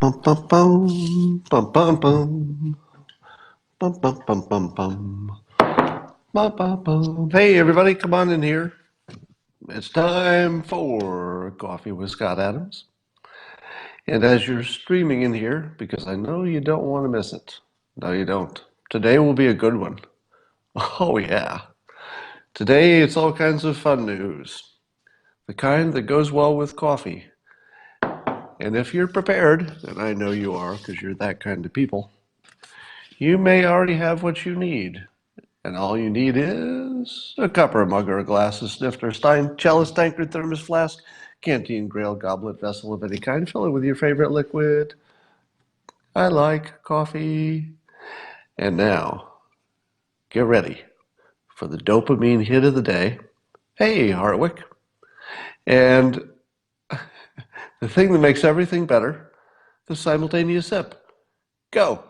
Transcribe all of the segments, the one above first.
Bum, bum, bum, bum, bum, bum, bum, bum, bum, bum, bum, bum, bum, bum. Hey, everybody, come on in here. It's time for Coffee with Scott Adams. And as you're streaming in here, because I know you don't want to miss it. No, you don't. Today will be a good one. Oh, yeah. Today, it's all kinds of fun news. The kind that goes well with coffee. And if you're prepared, and I know you are because you're that kind of people, you may already have what you need. And all you need is a cup or a mug or a glass, a snifter, stein, chalice, tankard, thermos, flask, canteen, grail, goblet, vessel of any kind. Fill it with your favorite liquid. I like coffee. And now, get ready for the dopamine hit of the day. Hey, Hartwick. And the thing that makes everything better, the simultaneous sip. Go.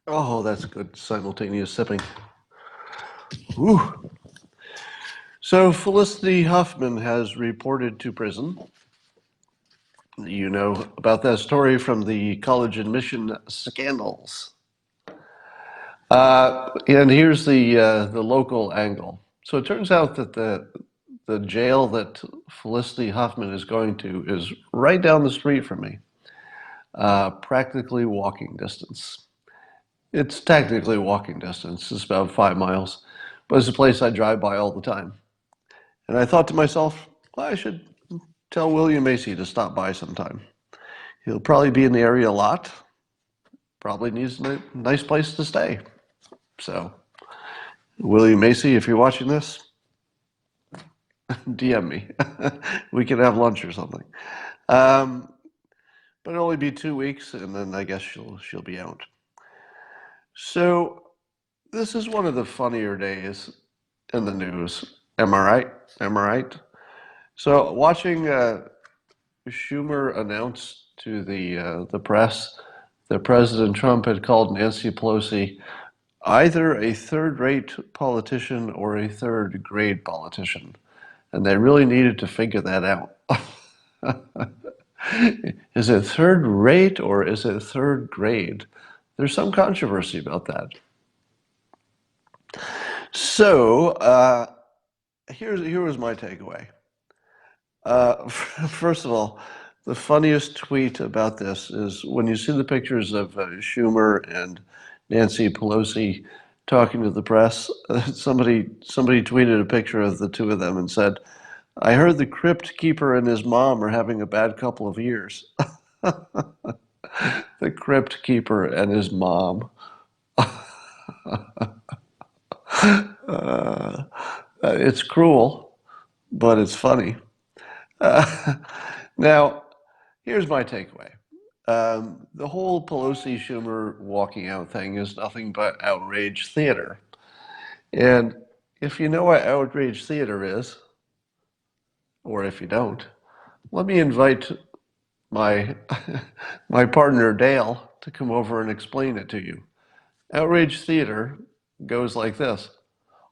Oh, that's good simultaneous sipping. Whew. So Felicity Huffman has reported to prison. You know about that story from the college admission scandals. And here's the local angle. So it turns out that the jail that Felicity Huffman is going to is right down the street from me, practically walking distance. It's technically walking distance. It's about 5 miles, but it's a place I drive by all the time. And I thought to myself, well, I should tell William Macy to stop by sometime. He'll probably be in the area a lot. Probably needs a nice place to stay. So, William Macy, if you're watching this, DM me. We can have lunch or something. Um, but it'll only be 2 weeks, and then I guess she'll be out. So this is one of the funnier days in the news. Am I right? Am I right? So watching Schumer announce to the press that President Trump had called Nancy Pelosi either a third-rate politician or a third-grade politician, and they really needed to figure that out. Is it third rate or is it third grade? There's some controversy about that. So here was my takeaway. First of all, the funniest tweet about this is when you see the pictures of Schumer and Nancy Pelosi talking to the press. Somebody tweeted a picture of the two of them and said, "I heard the crypt keeper and his mom are having a bad couple of years." The crypt keeper and his mom. It's cruel, but it's funny. Now, here's my takeaway. The whole Pelosi Schumer walking out thing is nothing but outrage theater. And if you know what outrage theater is, or if you don't, let me invite my my partner Dale to come over and explain it to you. Outrage theater goes like this.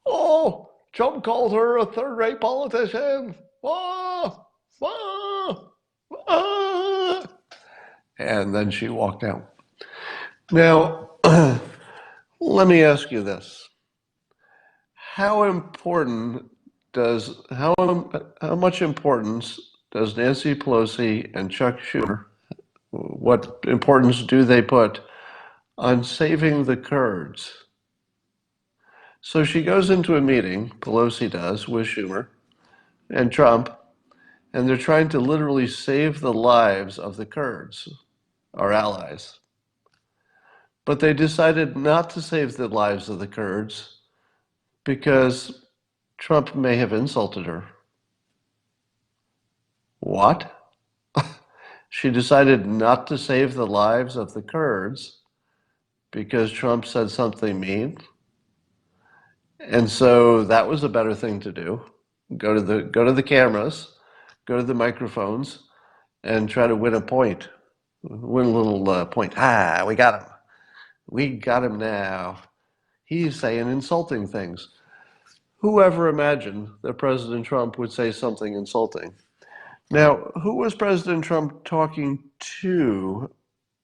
Oh, Trump called her a third-rate politician. Oh, oh, oh. And then she walked out. Now, let me ask you this. How important how much importance does Nancy Pelosi and Chuck Schumer, what importance do they put on saving the Kurds? So she goes into a meeting, Pelosi does, with Schumer and Trump, and they're trying to literally save the lives of the Kurds, our allies. But they decided not to save the lives of the Kurds because Trump may have insulted her. What? She decided not to save the lives of the Kurds because Trump said something mean. And so that was a better thing to do. Go to the cameras, go to the microphones, and try to win a point. Win a little point. Ah, we got him. We got him now. He's saying insulting things. Whoever imagined that President Trump would say something insulting? Now, who was President Trump talking to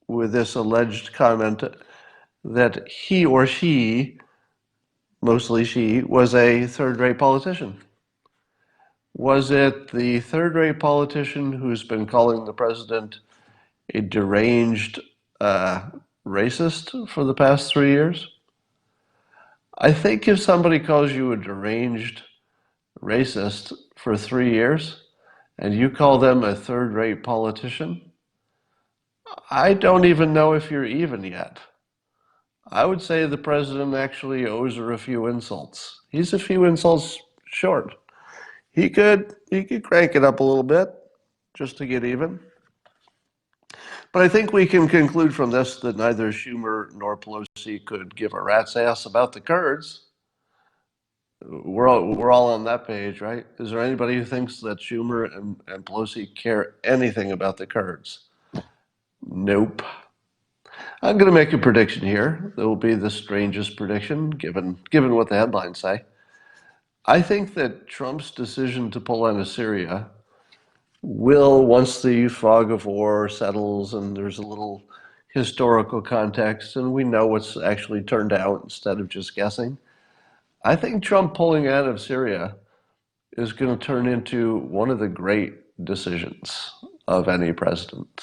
with this alleged comment that he or she, mostly she, was a third-rate politician? Was it the third-rate politician who's been calling the president a deranged racist for the past 3 years? I think if somebody calls you a deranged racist for 3 years and you call them a third-rate politician, I don't even know if you're even yet. I would say the president actually owes her a few insults. He's a few insults short. He could crank it up a little bit just to get even. But I think we can conclude from this that neither Schumer nor Pelosi could give a rat's ass about the Kurds. We're all on that page, right? Is there anybody who thinks that Schumer and Pelosi care anything about the Kurds? Nope. I'm going to make a prediction here. It will be the strangest prediction, given what the headlines say. I think that Trump's decision to pull out of Syria will, once the fog of war settles and there's a little historical context and we know what's actually turned out instead of just guessing, I think Trump pulling out of Syria is going to turn into one of the great decisions of any president.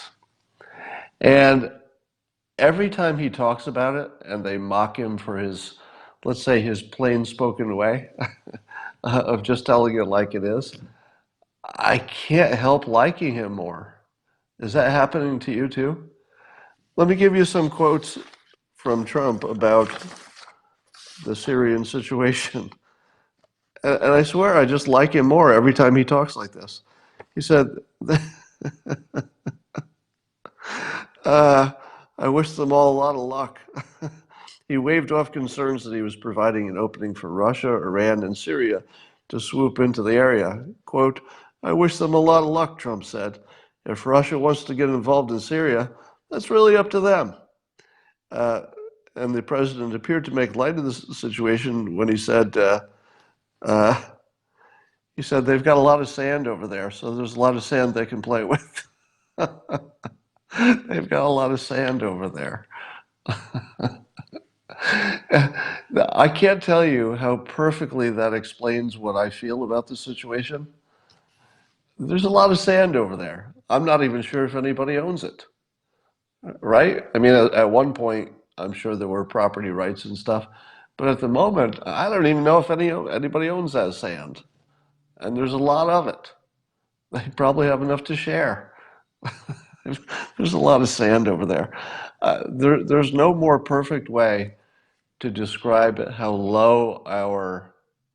And every time he talks about it and they mock him for his, let's say, his plain spoken way of just telling it like it is, I can't help liking him more. Is that happening to you too? Let me give you some quotes from Trump about the Syrian situation. And I swear I just like him more every time he talks like this. He said, I wish them all a lot of luck. He waved off concerns that he was providing an opening for Russia, Iran, and Syria to swoop into the area. Quote, I wish them a lot of luck, Trump said. If Russia wants to get involved in Syria, that's really up to them. And the president appeared to make light of the situation when he said they've got a lot of sand over there, so there's a lot of sand they can play with. They've got a lot of sand over there. I can't tell you how perfectly that explains what I feel about the situation. There's a lot of sand over there. I'm not even sure if anybody owns it, right? I mean, at one point, I'm sure there were property rights and stuff, but at the moment, I don't even know if anybody owns that sand. And there's a lot of it. They probably have enough to share. There's a lot of sand over there. There's no more perfect way to describe how low our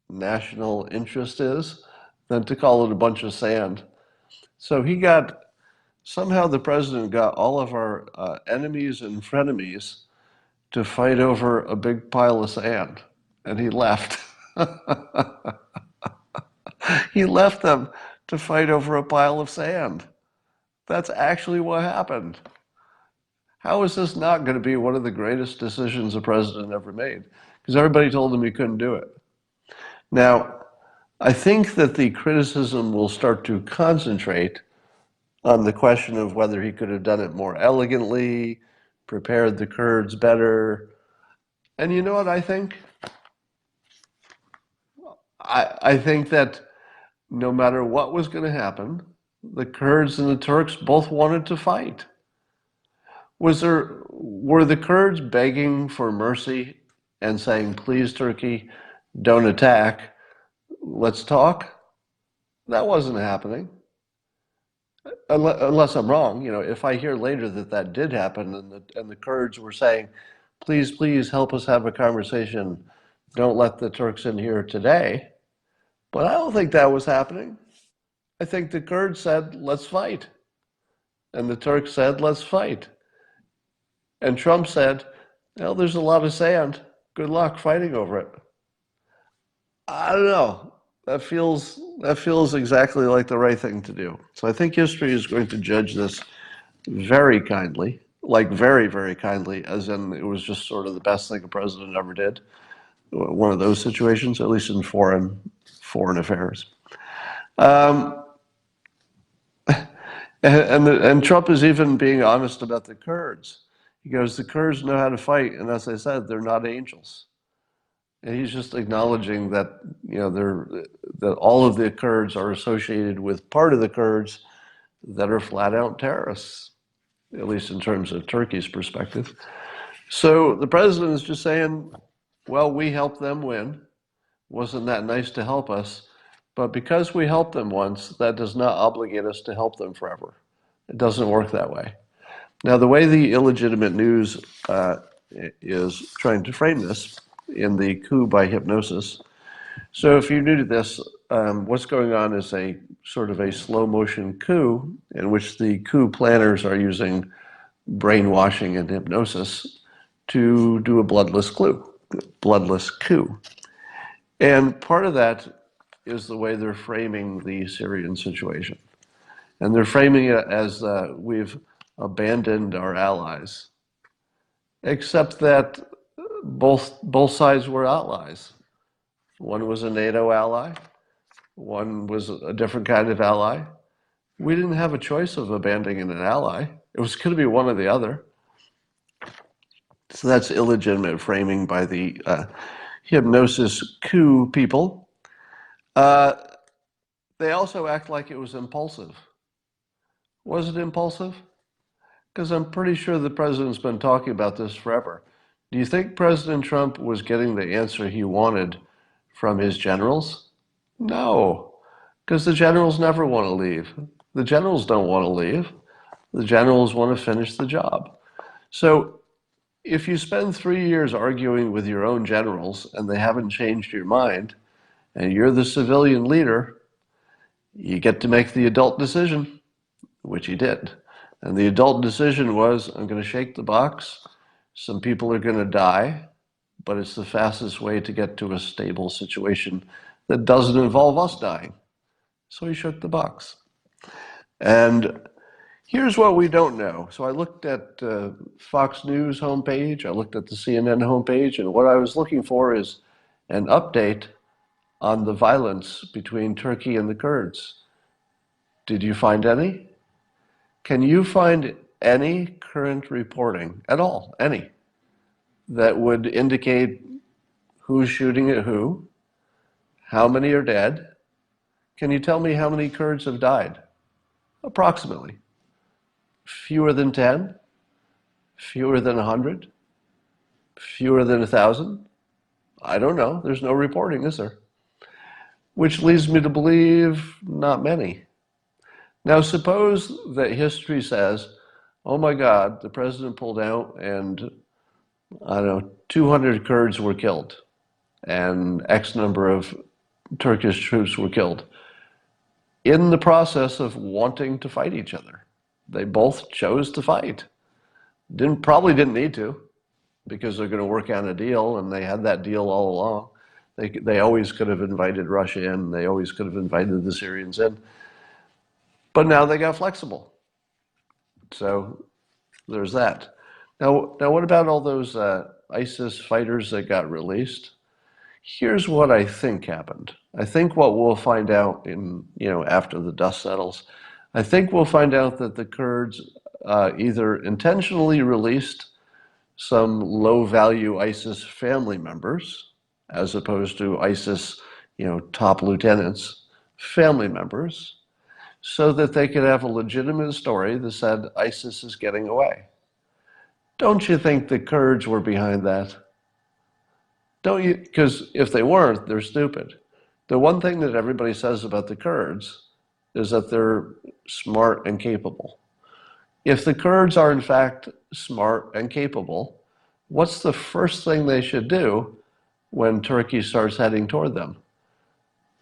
national interest is than to call it a bunch of sand. So somehow the president got all of our enemies and frenemies to fight over a big pile of sand, and he left. He left them to fight over a pile of sand. That's actually what happened. How is this not going to be one of the greatest decisions a president ever made? Because everybody told him he couldn't do it. Now, I think that the criticism will start to concentrate on the question of whether he could have done it more elegantly, prepared the Kurds better. And you know what I think? I think that no matter what was going to happen, the Kurds and the Turks both wanted to fight. Were the Kurds begging for mercy and saying, please, Turkey, don't attack, let's talk? That wasn't happening. Unless I'm wrong, if I hear later that that did happen and the Kurds were saying, please, please help us have a conversation, don't let the Turks in here today. But I don't think that was happening. I think the Kurds said, let's fight. And the Turks said, let's fight. And Trump said, well, there's a lot of sand. Good luck fighting over it. I don't know. That feels exactly like the right thing to do. So I think history is going to judge this very kindly, like very, very kindly, as in it was just sort of the best thing a president ever did. One of those situations, at least in foreign affairs. And Trump is even being honest about the Kurds. He goes, the Kurds know how to fight, and as I said, they're not angels. And he's just acknowledging that that all of the Kurds are associated with part of the Kurds that are flat out terrorists, at least in terms of Turkey's perspective. So the president is just saying, well, we helped them win. Wasn't that nice to help us? But because we helped them once, that does not obligate us to help them forever. It doesn't work that way. Now, the way the illegitimate news is trying to frame this in the coup by hypnosis. So if you're new to this, what's going on is a sort of a slow motion coup in which the coup planners are using brainwashing and hypnosis to do a bloodless coup. And part of that is the way they're framing the Syrian situation. And they're framing it as we've abandoned our allies, except that both sides were allies. One was a NATO ally, one was a different kind of ally. We didn't have a choice of abandoning an ally. It was going to be one or the other. So that's illegitimate framing by the hypnosis coup people. They also act like it was impulsive. Was it impulsive? Because I'm pretty sure the president's been talking about this forever. Do you think President Trump was getting the answer he wanted from his generals? No, because the generals never want to leave. The generals don't want to leave. The generals want to finish the job. So if you spend 3 years arguing with your own generals and they haven't changed your mind, and you're the civilian leader, you get to make the adult decision, which he did. And the adult decision was, I'm going to shake the box. Some people are going to die, but it's the fastest way to get to a stable situation that doesn't involve us dying. So he shook the box. And here's what we don't know. So I looked at Fox News homepage, I looked at the CNN homepage, and what I was looking for is an update on the violence between Turkey and the Kurds. Did you find any? Can you find any current reporting at all, any, that would indicate who's shooting at who, how many are dead? Can you tell me how many Kurds have died? Approximately. Fewer than 10? Fewer than 100? Fewer than 1,000? I don't know. There's no reporting, is there? Which leads me to believe not many. Now, suppose that history says, oh my God, the president pulled out and, I don't know, 200 Kurds were killed and X number of Turkish troops were killed in the process of wanting to fight each other. They both chose to fight. Probably didn't need to, because they're going to work out a deal, and they had that deal all along. They always could have invited Russia in. They always could have invited the Syrians in. But now they got flexible. So there's that. Now what about all those ISIS fighters that got released? Here's what I think happened. I think what we'll find out after the dust settles, I think we'll find out that the Kurds either intentionally released some low-value ISIS family members, as opposed to ISIS, top lieutenants, family members, so that they could have a legitimate story that said ISIS is getting away. Don't you think the Kurds were behind that? Don't you? Because if they weren't, they're stupid. The one thing that everybody says about the Kurds is that they're smart and capable. If the Kurds are in fact smart and capable, what's the first thing they should do when Turkey starts heading toward them?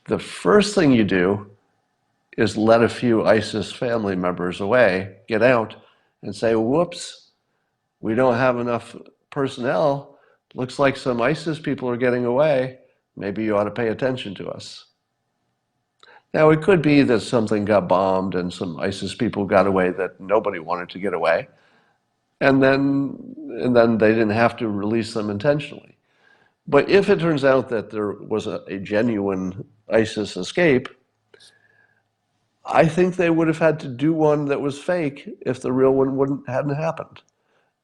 The first thing you do is let a few ISIS family members away, get out, and say, whoops, we don't have enough personnel. Looks like some ISIS people are getting away. Maybe you ought to pay attention to us. Now, it could be that something got bombed and some ISIS people got away that nobody wanted to get away. And then they didn't have to release them intentionally. But if it turns out that there was a genuine ISIS escape, I think they would have had to do one that was fake if the real one hadn't happened.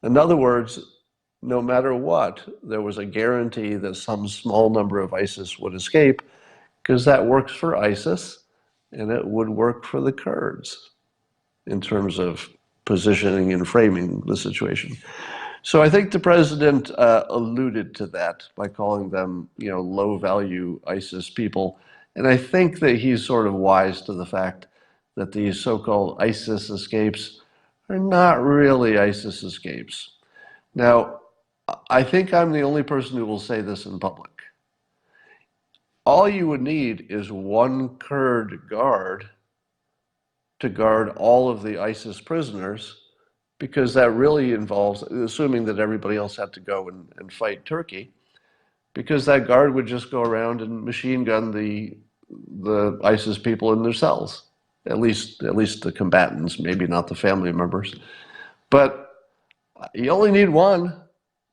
In other words, no matter what, there was a guarantee that some small number of ISIS would escape, because that works for ISIS and it would work for the Kurds in terms of positioning and framing the situation. So I think the president alluded to that by calling them, low-value ISIS people. And I think that he's sort of wise to the fact that these so-called ISIS escapes are not really ISIS escapes. Now, I think I'm the only person who will say this in public. All you would need is one Kurd guard to guard all of the ISIS prisoners, because that really involves, assuming that everybody else had to go and fight Turkey, because that guard would just go around and machine gun the ISIS people in their cells, at least the combatants, maybe not the family members. But you only need one,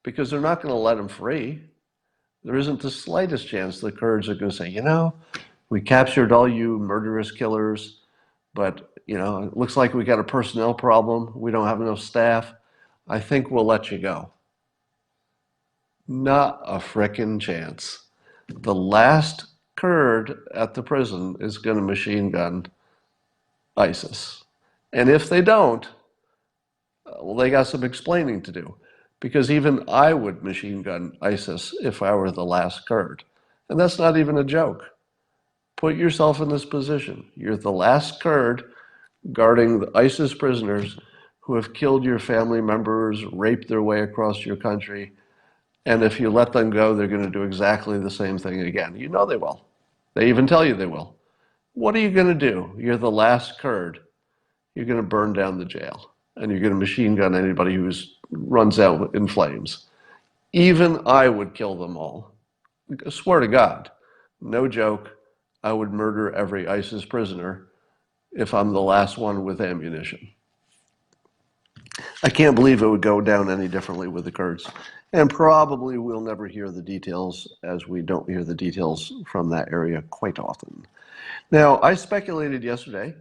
because they're not going to let them free. There isn't the slightest chance the Kurds are going to say, we captured all you murderous killers, but it looks like we got a personnel problem. We don't have enough staff. I think we'll let you go. Not a frickin' chance. The last Kurd at the prison is going to machine gun ISIS. And if they don't, well, they got some explaining to do. Because even I would machine gun ISIS if I were the last Kurd. And that's not even a joke. Put yourself in this position. You're the last Kurd guarding the ISIS prisoners who have killed your family members, raped their way across your country. And if you let them go, they're going to do exactly the same thing again. You know they will. They even tell you they will. What are you going to do? You're the last Kurd. You're going to burn down the jail. And you're going to machine gun anybody who runs out in flames. Even I would kill them all. I swear to God, no joke, I would murder every ISIS prisoner if I'm the last one with ammunition. I can't believe it would go down any differently with the Kurds. And probably we'll never hear the details, as we don't hear the details from that area quite often. Now, I speculated yesterday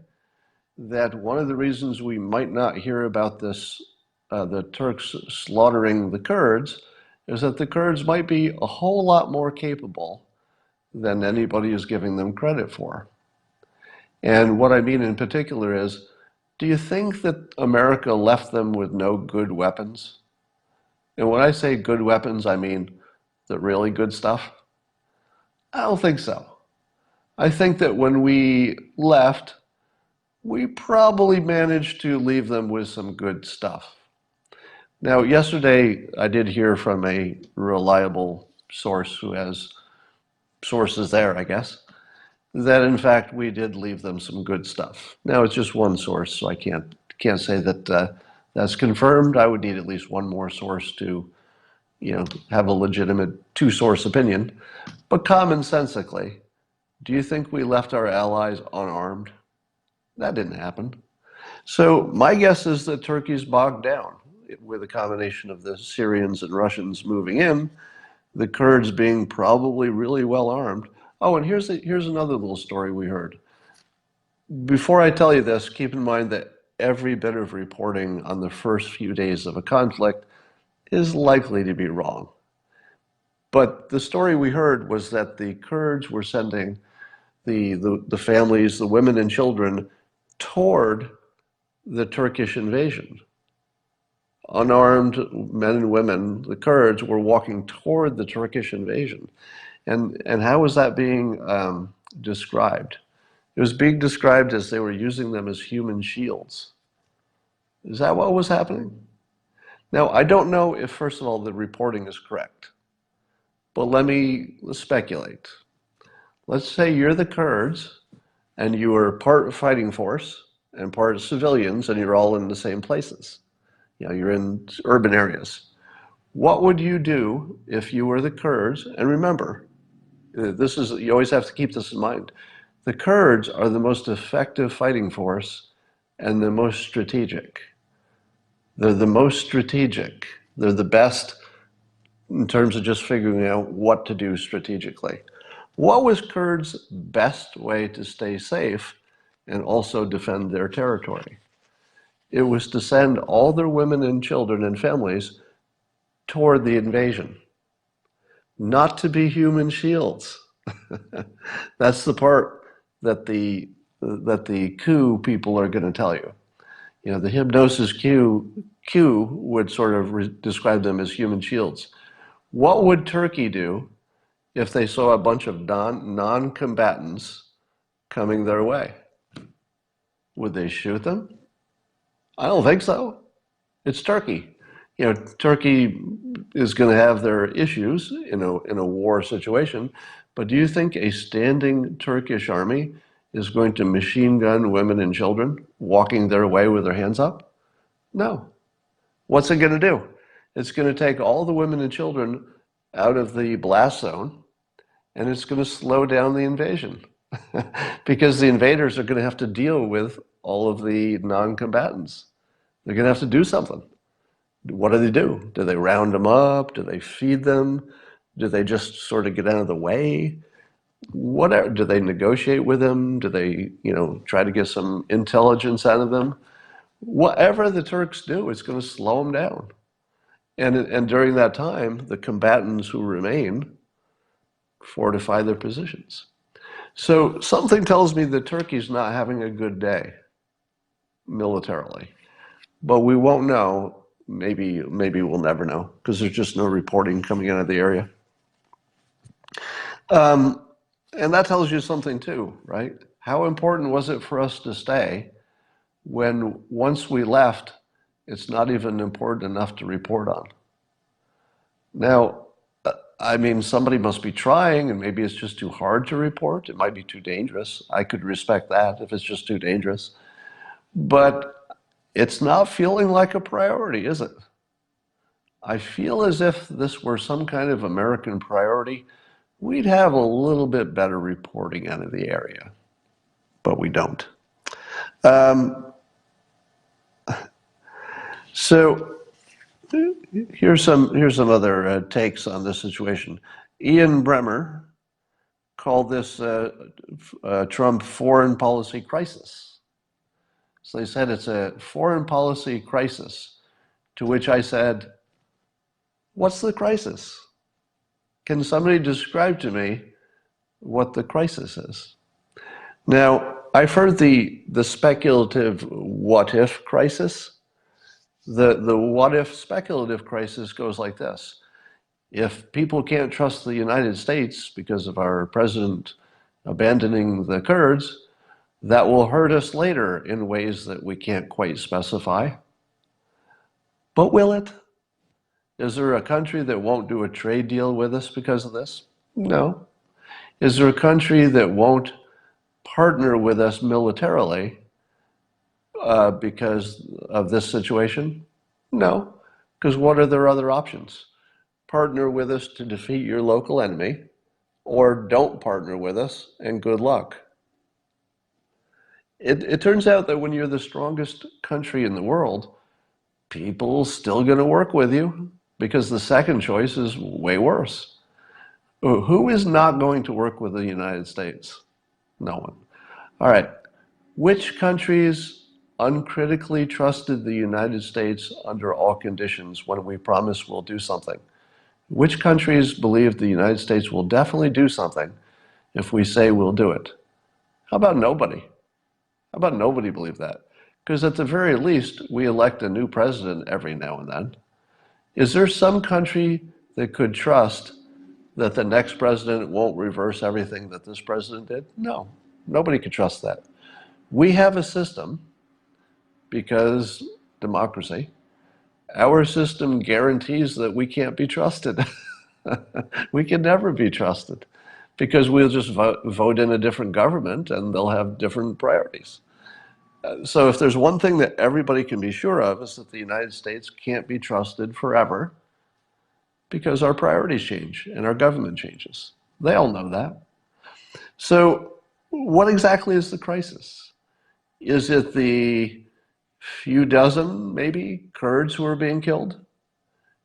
that one of the reasons we might not hear about this, the Turks slaughtering the Kurds, is that the Kurds might be a whole lot more capable than anybody is giving them credit for. And what I mean in particular is, do you think that America left them with no good weapons? And when I say good weapons, I mean the really good stuff. I don't think so. I think that when we left, we probably managed to leave them with some good stuff. Now, yesterday, I did hear from a reliable source who has sources there, I guess, that in fact we did leave them some good stuff. Now, it's just one source, so I can't say that that's confirmed. I would need at least one more source to, have a legitimate two-source opinion. But commonsensically, do you think we left our allies unarmed? That didn't happen. So my guess is that Turkey's bogged down with a combination of the Syrians and Russians moving in, the Kurds being probably really well armed. Oh, and here's another little story we heard. Before I tell you this, keep in mind that every bit of reporting on the first few days of a conflict is likely to be wrong. But the story we heard was that the Kurds were sending the families, the women and children, toward the Turkish invasion. Unarmed men and women, the Kurds, were walking toward the Turkish invasion. And how was that being described? It was being described as they were using them as human shields. Is that what was happening? Now, I don't know if, first of all, the reporting is correct. But let's speculate. Let's say you're the Kurds, and you are part fighting force and part civilians, and you're all in the same places. You're in urban areas. What would you do if you were the Kurds? And remember, you always have to keep this in mind. The Kurds are the most effective fighting force and the most strategic. They're the most strategic. They're the best in terms of just figuring out what to do strategically. What was Kurds' best way to stay safe and also defend their territory. It was to send all their women and children and families toward the invasion, not to be human shields. That's the part that the coup people are going to tell you. You know, the Hypnosis Coup would sort of describe them as human shields. What would Turkey do if they saw a bunch of non-combatants coming their way? Would they shoot them? I don't think so. It's Turkey. You know, Turkey is going to have their issues in a war situation, but do you think a standing Turkish army is going to machine gun women and children walking their way with their hands up? No. What's it going to do? It's going to take all the women and children out of the blast zone, and it's going to slow down the invasion because the invaders are going to have to deal with all of the non-combatants. They're going to have to do something. What do? Do they round them up? Do they feed them? Do they just sort of get out of the way? Whatever. Do they negotiate with them? Do they, try to get some intelligence out of them? Whatever the Turks do, it's going to slow them down. And during that time, the combatants who remain fortify their positions. So something tells me that Turkey's not having a good day militarily, but we won't know. Maybe we'll never know because there's just no reporting coming out of the area. And that tells you something too, right? How important was it for us to stay when once we left, it's not even important enough to report on? Now, I mean, somebody must be trying, and maybe it's just too hard to report. It might be too dangerous. I could respect that if it's just too dangerous. But it's not feeling like a priority, is it? I feel as if this were some kind of American priority, we'd have a little bit better reporting out of the area, but we don't. So here's some other takes on this situation. Ian Bremmer called this Trump foreign policy crisis. So they said it's a foreign policy crisis, to which I said, what's the crisis? Can somebody describe to me what the crisis is? Now, I've heard the speculative what-if crisis. The what-if speculative crisis goes like this. If people can't trust the United States because of our president abandoning the Kurds, that will hurt us later in ways that we can't quite specify. But will it? Is there a country that won't do a trade deal with us because of this? No. Is there a country that won't partner with us militarily because of this situation? No. Because what are their other options? Partner with us to defeat your local enemy, or don't partner with us and good luck. It turns out that when you're the strongest country in the world, people are still going to work with you because the second choice is way worse. Who is not going to work with the United States? No one. All right. Which countries uncritically trusted the United States under all conditions when we promised we'll do something? Which countries believe the United States will definitely do something if we say we'll do it? How about nobody? How about nobody believe that? Because at the very least, we elect a new president every now and then. Is there some country that could trust that the next president won't reverse everything that this president did? No, nobody could trust that. We have a system because democracy. Our system guarantees that we can't be trusted. We can never be trusted because we'll just vote in a different government and they'll have different priorities. So if there's one thing that everybody can be sure of, is that the United States can't be trusted forever because our priorities change and our government changes. They all know that. So what exactly is the crisis? Is it the few dozen, maybe, Kurds who are being killed?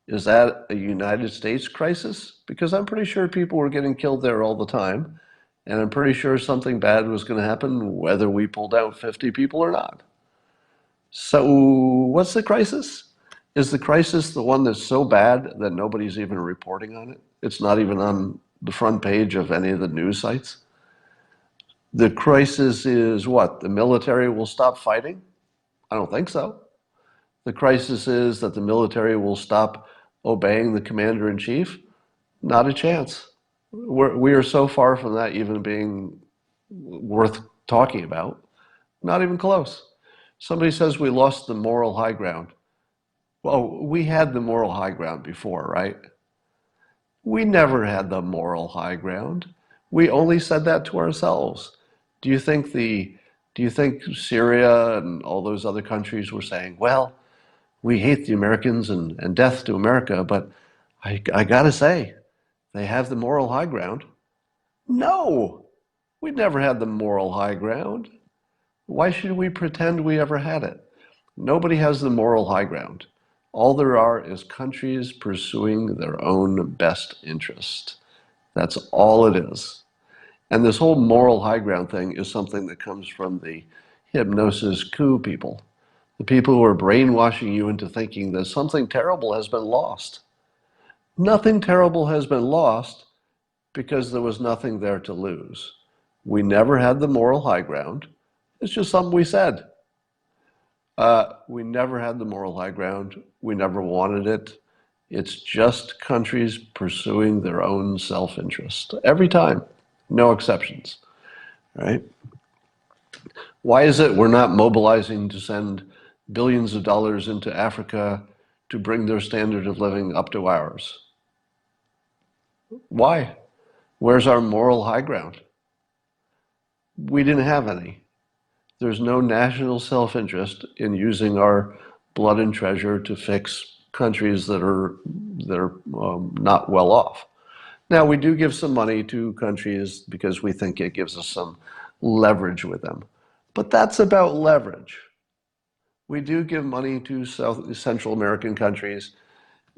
Is that a United States crisis? Because I'm pretty sure people were getting killed there all the time, And I'm pretty sure something bad was going to happen whether we pulled out 50 people or not. So what's the crisis? Is the crisis the one that's so bad that nobody's even reporting on it? It's not even on the front page of any of the news sites. The crisis is what? The military will stop fighting? I don't think so. The crisis is that the military will stop obeying the commander in chief? Not a chance. We are so far from that even being worth talking about. Not even close. Somebody says we lost the moral high ground. Well, we had the moral high ground before, right? We never had the moral high ground. We only said that to ourselves. Do you think Syria and all those other countries were saying, well, we hate the Americans and death to America, but I gotta say, they have the moral high ground? No, we never had the moral high ground. Why should we pretend we ever had it? Nobody has the moral high ground. All there are is countries pursuing their own best interest. That's all it is. And this whole moral high ground thing is something that comes from the Hypnosis Coup people. The people who are brainwashing you into thinking that something terrible has been lost. Nothing terrible has been lost because there was nothing there to lose. We never had the moral high ground. It's just something we said. We never had the moral high ground. We never wanted it. It's just countries pursuing their own self-interest. Every time. No exceptions. Right? Why is it we're not mobilizing to send billions of dollars into Africa to bring their standard of living up to ours? Why? Where's our moral high ground? We didn't have any. There's no national self-interest in using our blood and treasure to fix countries that are not well off. Now, we do give some money to countries because we think it gives us some leverage with them. But that's about leverage. We do give money to Central American countries,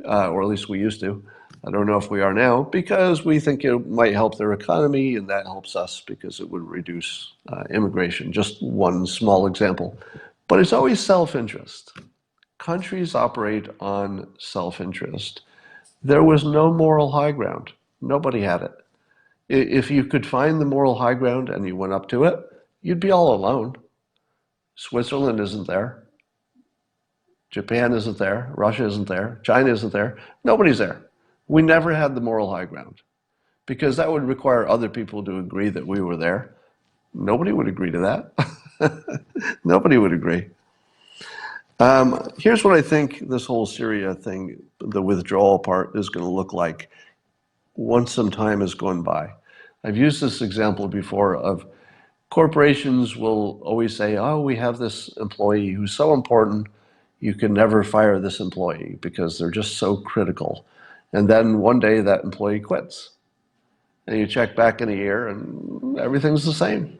or at least we used to. I don't know if we are now, because we think it might help their economy, and that helps us because it would reduce immigration. Just one small example. But it's always self-interest. Countries operate on self-interest. There was no moral high ground. Nobody had it. If you could find the moral high ground and you went up to it, you'd be all alone. Switzerland isn't there. Japan isn't there. Russia isn't there. China isn't there. Nobody's there. We never had the moral high ground because that would require other people to agree that we were there. Nobody would agree to that. Nobody would agree. Here's what I think this whole Syria thing, the withdrawal part, is going to look like once some time has gone by. I've used this example before of corporations will always say, oh, we have this employee who's so important, you can never fire this employee because they're just so critical. And then one day that employee quits. And you check back in a year and everything's the same.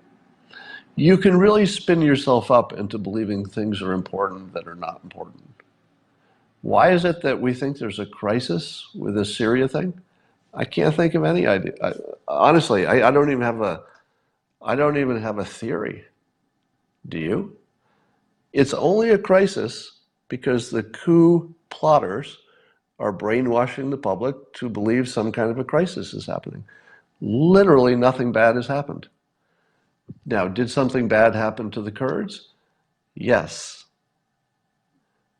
You can really spin yourself up into believing things are important that are not important. Why is it that we think there's a crisis with this Syria thing? I can't think of any idea. Honestly, I don't even have a theory. Do you? It's only a crisis because the coup plotters are brainwashing the public to believe some kind of a crisis is happening. Literally nothing bad has happened. Now, did something bad happen to the Kurds? Yes.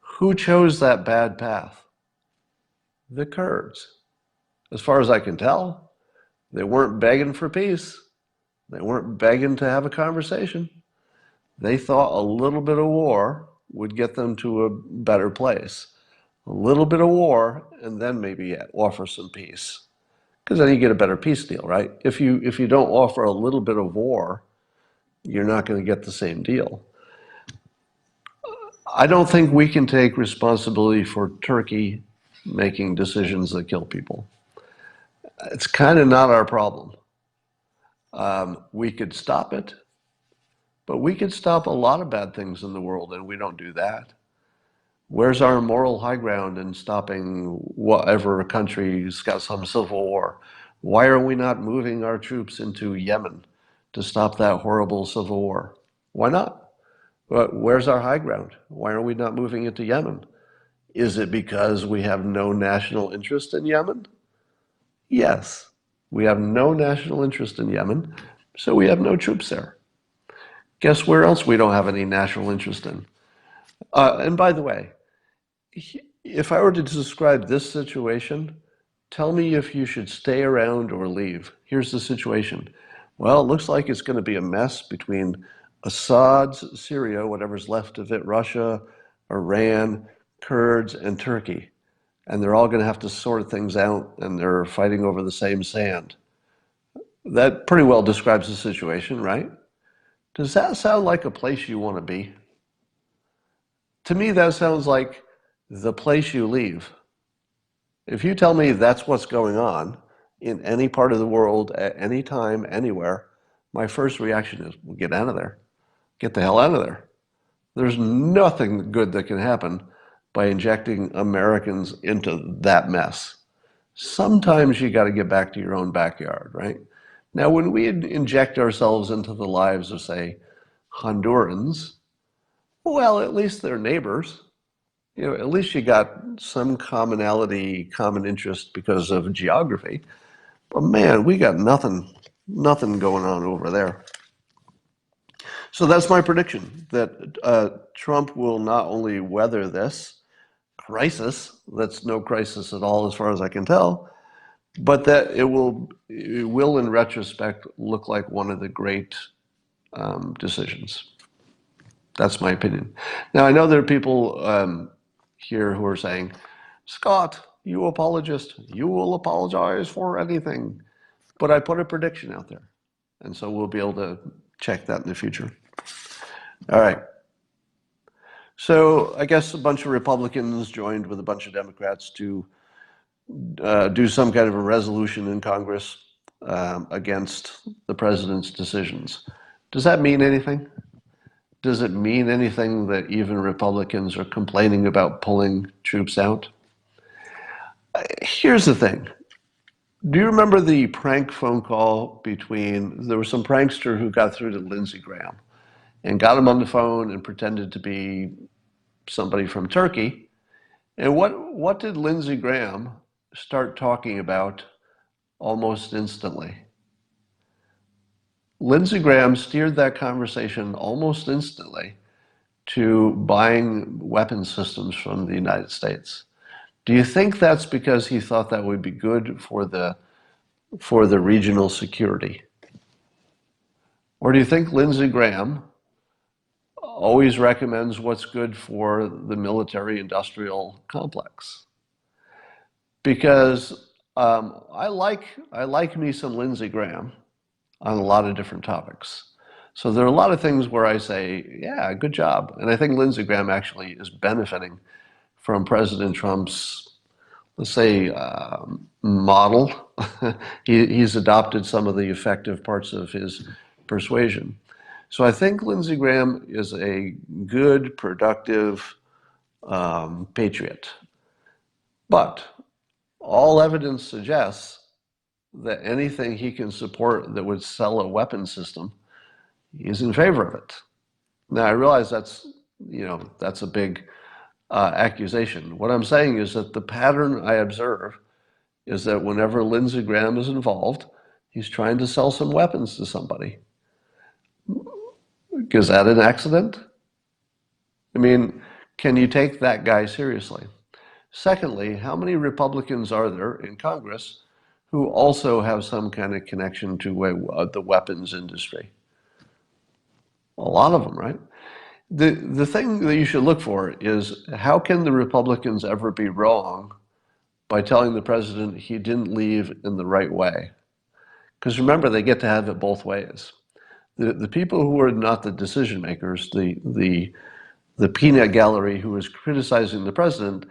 Who chose that bad path? The Kurds. As far as I can tell, they weren't begging for peace. They weren't begging to have a conversation. They thought a little bit of war would get them to a better place. A little bit of war, and then maybe offer some peace. Because then you get a better peace deal, right? If you don't offer a little bit of war, you're not going to get the same deal. I don't think we can take responsibility for Turkey making decisions that kill people. It's kind of not our problem. We could stop it, but we could stop a lot of bad things in the world, and we don't do that. Where's our moral high ground in stopping whatever country's got some civil war? Why are we not moving our troops into Yemen to stop that horrible civil war? Why not? Where's our high ground? Why are we not moving into Yemen? Is it because we have no national interest in Yemen? Yes, we have no national interest in Yemen, so we have no troops there. Guess where else we don't have any national interest in? And by the way, if I were to describe this situation, tell me if you should stay around or leave. Here's the situation. Well, it looks like it's going to be a mess between Assad's Syria, whatever's left of it, Russia, Iran, Kurds, and Turkey. And they're all going to have to sort things out, and they're fighting over the same sand. That pretty well describes the situation, right? Does that sound like a place you want to be? To me, that sounds like the place you leave. If you tell me that's what's going on in any part of the world, at any time, anywhere, my first reaction is, well, get out of there. Get the hell out of there. There's nothing good that can happen by injecting Americans into that mess. Sometimes you got to get back to your own backyard, right? Now, when we inject ourselves into the lives of, say, Hondurans, well, at least they're neighbors. You know, at least you got some commonality, common interest because of geography. But man, we got nothing going on over there. So that's my prediction, that Trump will not only weather this crisis, that's no crisis at all as far as I can tell, but that it will in retrospect look like one of the great decisions. That's my opinion. Now, I know there are people here who are saying, Scott, you apologist, you will apologize for anything. But I put a prediction out there. And so we'll be able to check that in the future. All right. So I guess a bunch of Republicans joined with a bunch of Democrats to do some kind of a resolution in Congress against the president's decisions. Does that mean anything? Does it mean anything that even Republicans are complaining about pulling troops out? Here's the thing. Do you remember the prank phone call there was some prankster who got through to Lindsey Graham and got him on the phone and pretended to be somebody from Turkey. And what did Lindsey Graham start talking about almost instantly? Lindsey Graham steered that conversation almost instantly to buying weapon systems from the United States. Do you think that's because he thought that would be good for the regional security? Or do you think Lindsey Graham always recommends what's good for the military-industrial complex? Because I like me some Lindsey Graham on a lot of different topics. So there are a lot of things where I say, yeah, good job. And I think Lindsey Graham actually is benefiting from President Trump's, let's say, model. He's adopted some of the effective parts of his persuasion. So I think Lindsey Graham is a good, productive patriot. But all evidence suggests that anything he can support that would sell a weapon system, he's in favor of it. Now, I realize that's a big accusation. What I'm saying is that the pattern I observe is that whenever Lindsey Graham is involved, he's trying to sell some weapons to somebody. Is that an accident? I mean, can you take that guy seriously? Secondly, how many Republicans are there in Congress who also have some kind of connection to the weapons industry? A lot of them, right? The thing that you should look for is, how can the Republicans ever be wrong by telling the president he didn't leave in the right way? Because remember, they get to have it both ways. The people who are not the decision makers, the peanut gallery who is criticizing the president,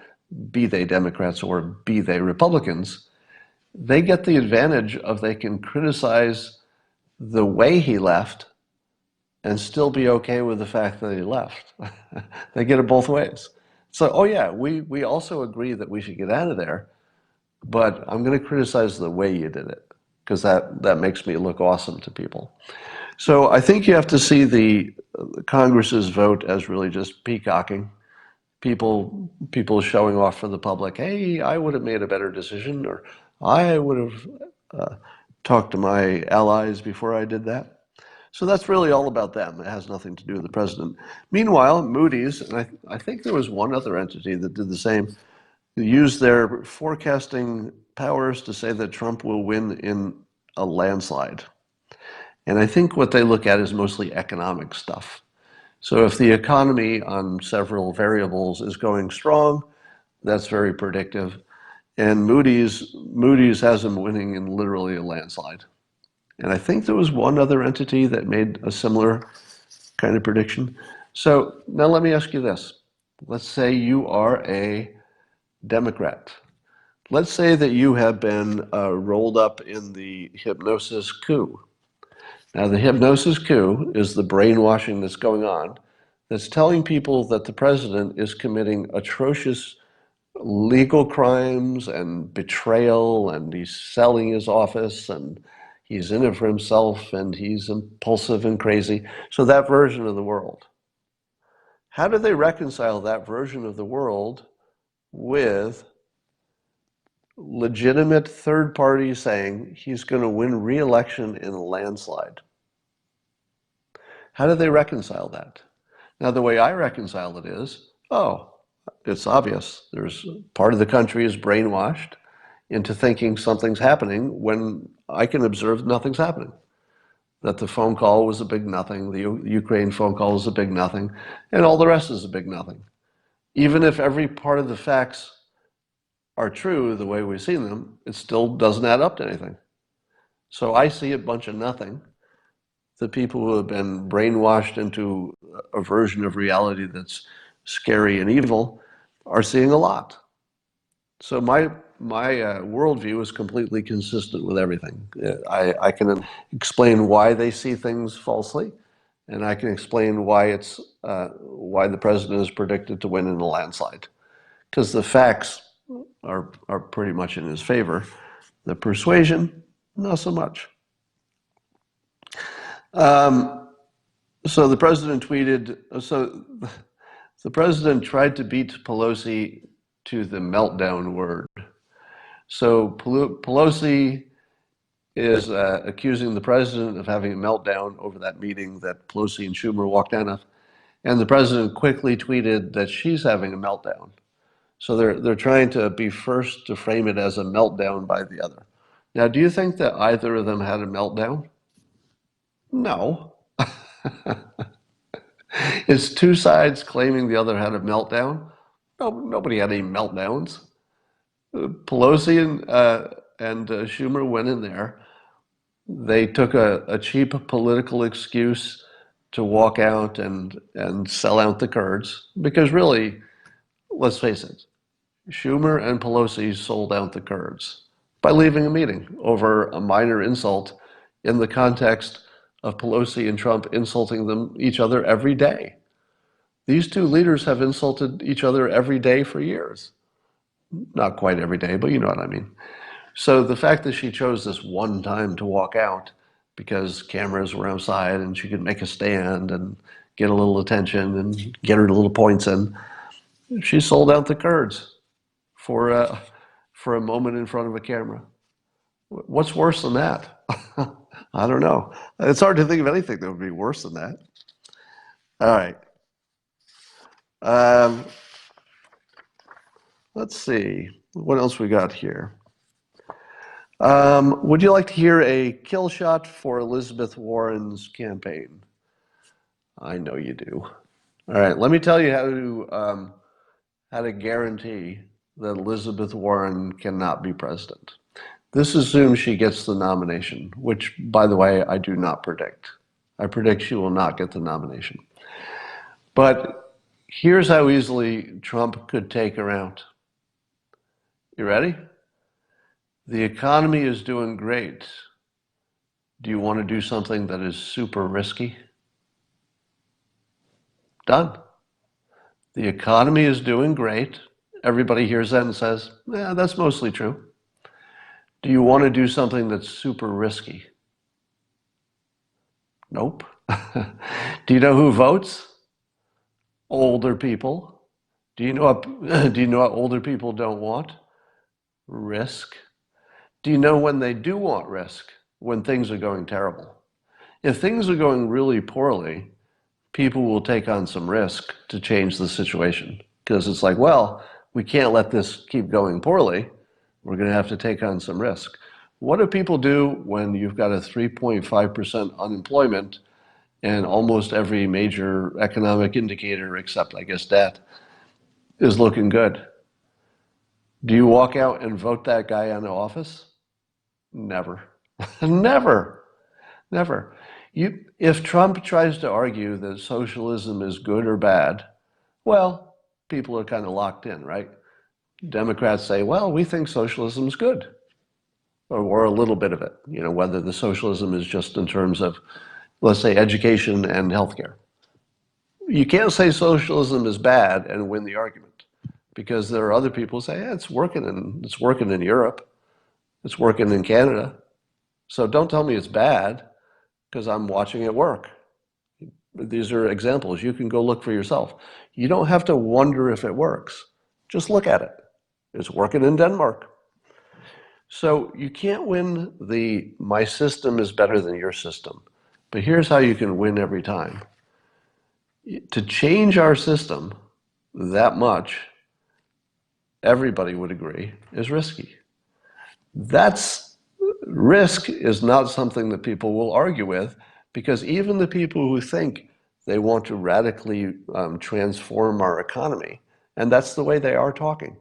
be they Democrats or be they Republicans, they get the advantage of they can criticize the way he left and still be okay with the fact that he left. They get it both ways. So, oh yeah, we also agree that we should get out of there, but I'm going to criticize the way you did it. because that makes me look awesome to people. So I think you have to see the Congress's vote as really just peacocking. People showing off for the public, hey, I would have made a better decision, or I would have talked to my allies before I did that. So that's really all about them. It has nothing to do with the president. Meanwhile, Moody's, and I think there was one other entity that did the same, used their forecasting powers to say that Trump will win in a landslide. And I think what they look at is mostly economic stuff. So if the economy on several variables is going strong, that's very predictive. And Moody's has him winning in literally a landslide. And I think there was one other entity that made a similar kind of prediction. So now let me ask you this. Let's say you are a Democrat. Let's say that you have been rolled up in the hypnosis coup. Now, the hypnosis coup is the brainwashing that's going on that's telling people that the president is committing atrocious legal crimes and betrayal, and he's selling his office, and he's in it for himself, and he's impulsive and crazy. So that version of the world. How do they reconcile that version of the world with legitimate third parties saying he's going to win re-election in a landslide? How do they reconcile that? Now, the way I reconcile it is, it's obvious. There's part of the country is brainwashed into thinking something's happening when I can observe nothing's happening. That the phone call was a big nothing, the Ukraine phone call was a big nothing, and all the rest is a big nothing. Even if every part of the facts are true the way we've seen them, it still doesn't add up to anything. So I see a bunch of nothing. The people who have been brainwashed into a version of reality that's scary and evil are seeing a lot. So my worldview is completely consistent with everything. I can explain why they see things falsely, and I can explain why the president is predicted to win in a landslide, because the facts are pretty much in his favor. The persuasion, not so much. So the president tweeted, so the president tried to beat Pelosi to the meltdown word. So Pelosi is accusing the president of having a meltdown over that meeting that Pelosi and Schumer walked out of. And the president quickly tweeted that she's having a meltdown. So they're trying to be first to frame it as a meltdown by the other. Now, do you think that either of them had a meltdown? No. It's two sides claiming the other had a meltdown. No, nobody had any meltdowns. Pelosi and Schumer went in there. They took a cheap political excuse to walk out and sell out the Kurds, because really, let's face it, Schumer and Pelosi sold out the Kurds by leaving a meeting over a minor insult in the context of Pelosi and Trump insulting each other every day. These two leaders have insulted each other every day for years. Not quite every day, but you know what I mean. So the fact that she chose this one time to walk out because cameras were outside and she could make a stand and get a little attention and get her little points in, she sold out the Kurds for a moment in front of a camera. What's worse than that? I don't know. It's hard to think of anything that would be worse than that. All right. Let's see. What else we got here? Would you like to hear a kill shot for Elizabeth Warren's campaign? I know you do. All right. Let me tell you how to guarantee that Elizabeth Warren cannot be president. This assumes she gets the nomination, which, by the way, I do not predict. I predict she will not get the nomination. But here's how easily Trump could take her out. You ready? The economy is doing great. Do you want to do something that is super risky? Done. The economy is doing great. Everybody hears that and says, yeah, that's mostly true. Do you want to do something that's super risky? Nope. Do you know who votes? Older people. Do you know what, do you know what older people don't want? Risk. Do you know when they do want risk? When things are going terrible. If things are going really poorly, people will take on some risk to change the situation. Because it's like, well, we can't let this keep going poorly. We're going to have to take on some risk. What do people do when you've got a 3.5% unemployment and almost every major economic indicator, except I guess debt, is looking good? Do you walk out and vote that guy out of office? Never. Never. Never. If Trump tries to argue that socialism is good or bad, well, people are kind of locked in, right? Democrats say, well, we think socialism is good, or a little bit of it, whether the socialism is just in terms of, let's say, education and healthcare. You can't say socialism is bad and win the argument, because there are other people who say, yeah, it's working in Europe, it's working in Canada. So don't tell me it's bad, because I'm watching it work. These are examples. You can go look for yourself. You don't have to wonder if it works. Just look at it. It's working in Denmark. So you can't win the my system is better than your system. But here's how you can win every time. To change our system that much, everybody would agree, is risky. Risk is not something that people will argue with, because even the people who think they want to radically transform our economy, and that's the way they are talking,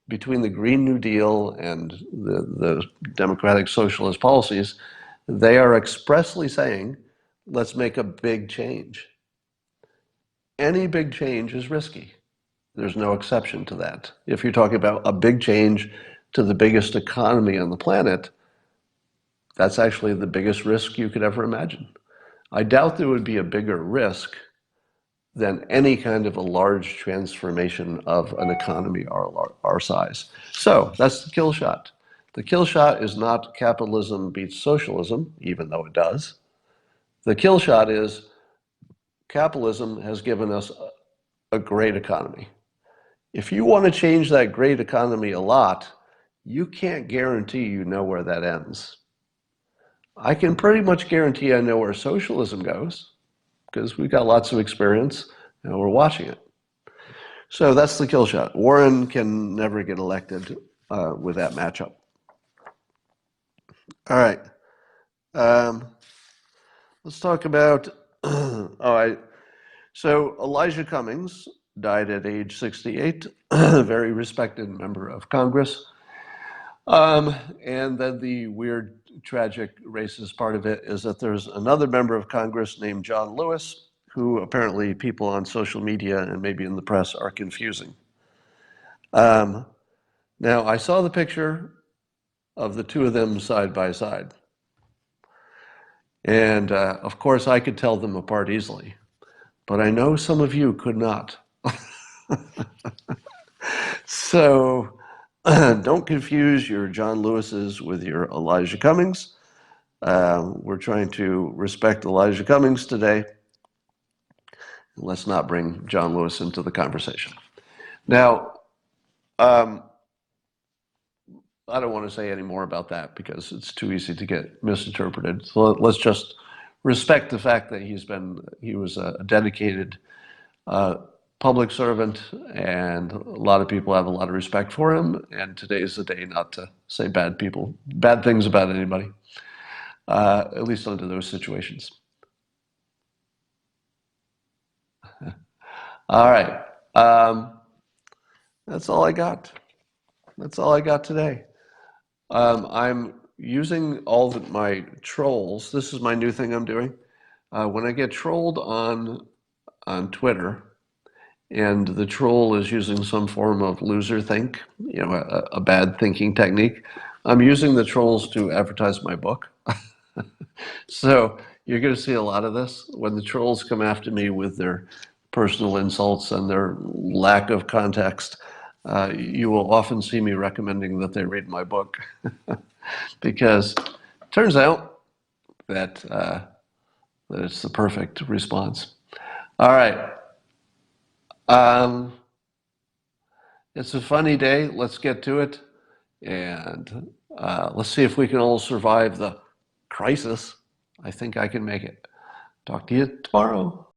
between the Green New Deal and the democratic socialist policies, they are expressly saying, let's make a big change. Any big change is risky. There's no exception to that. If you're talking about a big change to the biggest economy on the planet, that's actually the biggest risk you could ever imagine. I doubt there would be a bigger risk than any kind of a large transformation of an economy our size. So that's the kill shot. The kill shot is not capitalism beats socialism, even though it does. The kill shot is capitalism has given us a great economy. If you want to change that great economy a lot, you can't guarantee you know where that ends. I can pretty much guarantee I know where socialism goes, because we've got lots of experience and we're watching it. So that's the kill shot. Warren can never get elected with that matchup. All right. Let's talk about, so Elijah Cummings died at age 68, a very respected member of Congress. And then the weird, tragic, racist part of it is that there's another member of Congress named John Lewis, who apparently people on social media and maybe in the press are confusing. Now, I saw the picture of the two of them side by side. And of course, I could tell them apart easily. But I know some of you could not. So don't confuse your John Lewises with your Elijah Cummings. We're trying to respect Elijah Cummings today. Let's not bring John Lewis into the conversation. Now, I don't want to say any more about that because it's too easy to get misinterpreted. So let's just respect the fact that he was a dedicated public servant, and a lot of people have a lot of respect for him. And today is the day not to say bad things about anybody, at least under those situations. All right. That's all I got. That's all I got today. I'm using all of my trolls. This is my new thing I'm doing. When I get trolled on Twitter, and the troll is using some form of loser think, a bad thinking technique, I'm using the trolls to advertise my book. So you're going to see a lot of this. When the trolls come after me with their personal insults and their lack of context, you will often see me recommending that they read my book. because it turns out that it's the perfect response. All right. It's a funny day. Let's get to it. And let's see if we can all survive the crisis. I think I can make it. Talk to you tomorrow.